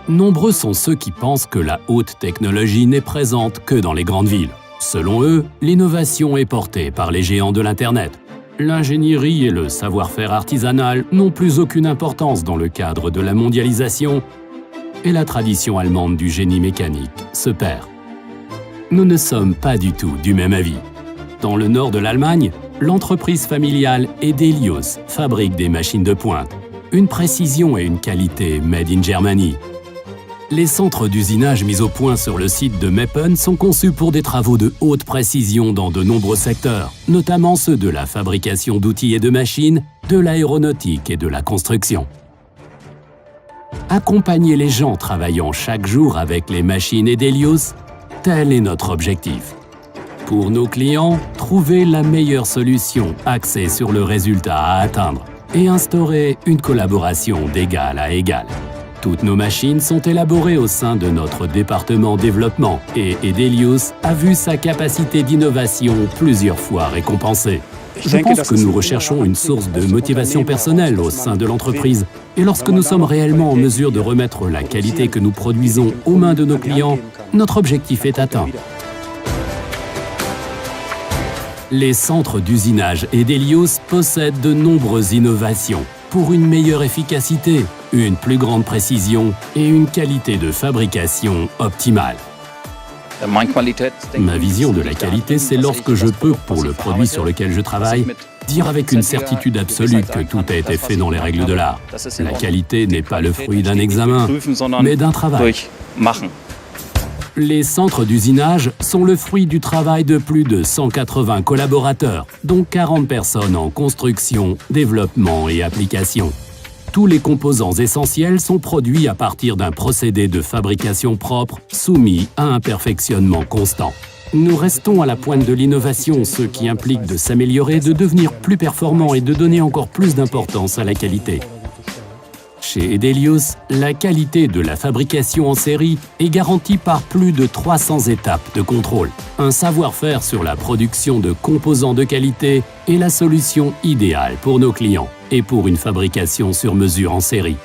Nombreux sont ceux qui pensent que la haute technologie n'est présente que dans les grandes villes. Selon eux, l'innovation est portée par les géants de l'Internet. L'ingénierie et le savoir-faire artisanal n'ont plus aucune importance dans le cadre de la mondialisation et la tradition allemande du génie mécanique se perd. Nous ne sommes pas du tout du même avis. Dans le nord de l'Allemagne, l'entreprise familiale Edelius fabrique des machines de pointe, une précision et une qualité made in Germany. Les centres d'usinage mis au point sur le site de Meppen sont conçus pour des travaux de haute précision dans de nombreux secteurs, notamment ceux de la fabrication d'outils et de machines, de l'aéronautique et de la construction. Accompagner les gens travaillant chaque jour avec les machines Edelius, tel est notre objectif. Pour nos clients, trouver la meilleure solution axée sur le résultat à atteindre et instaurer une collaboration d'égal à égal. Toutes nos machines sont élaborées au sein de notre département développement et Edelius a vu sa capacité d'innovation plusieurs fois récompensée. Je pense que nous recherchons une source de motivation personnelle au sein de l'entreprise et lorsque nous sommes réellement en mesure de remettre la qualité que nous produisons aux mains de nos clients, notre objectif est atteint. Les centres d'usinage Edelius possèdent de nombreuses innovations pour une meilleure efficacité, une plus grande précision et une qualité de fabrication optimale. Ma vision de la qualité, c'est lorsque je peux, pour le produit sur lequel je travaille, dire avec une certitude absolue que tout a été fait dans les règles de l'art. La qualité n'est pas le fruit d'un examen, mais d'un travail. Les centres d'usinage sont le fruit du travail de plus de 180 collaborateurs, dont 40 personnes en construction, développement et application. Tous les composants essentiels sont produits à partir d'un procédé de fabrication propre, soumis à un perfectionnement constant. Nous restons à la pointe de l'innovation, ce qui implique de s'améliorer, de devenir plus performant et de donner encore plus d'importance à la qualité. Chez Edelius, la qualité de la fabrication en série est garantie par plus de 300 étapes de contrôle. Un savoir-faire sur la production de composants de qualité est la solution idéale pour nos clients et pour une fabrication sur mesure en série.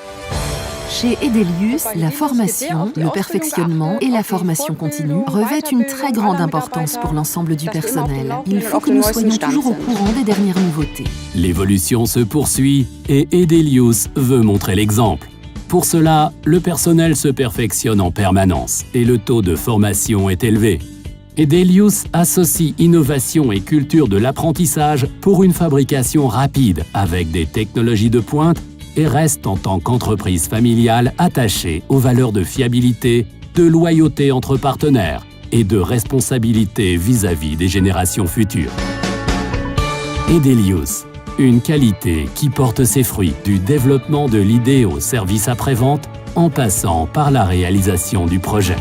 Chez Edelius, la formation, le perfectionnement et la formation continue revêtent une très grande importance pour l'ensemble du personnel. Il faut que nous soyons toujours au courant des dernières nouveautés. L'évolution se poursuit et Edelius veut montrer l'exemple. Pour cela, le personnel se perfectionne en permanence et le taux de formation est élevé. Edelius associe innovation et culture de l'apprentissage pour une fabrication rapide avec des technologies de pointe et reste en tant qu'entreprise familiale attachée aux valeurs de fiabilité, de loyauté entre partenaires et de responsabilité vis-à-vis des générations futures. Edelius, une qualité qui porte ses fruits du développement de l'idée au service après-vente en passant par la réalisation du projet.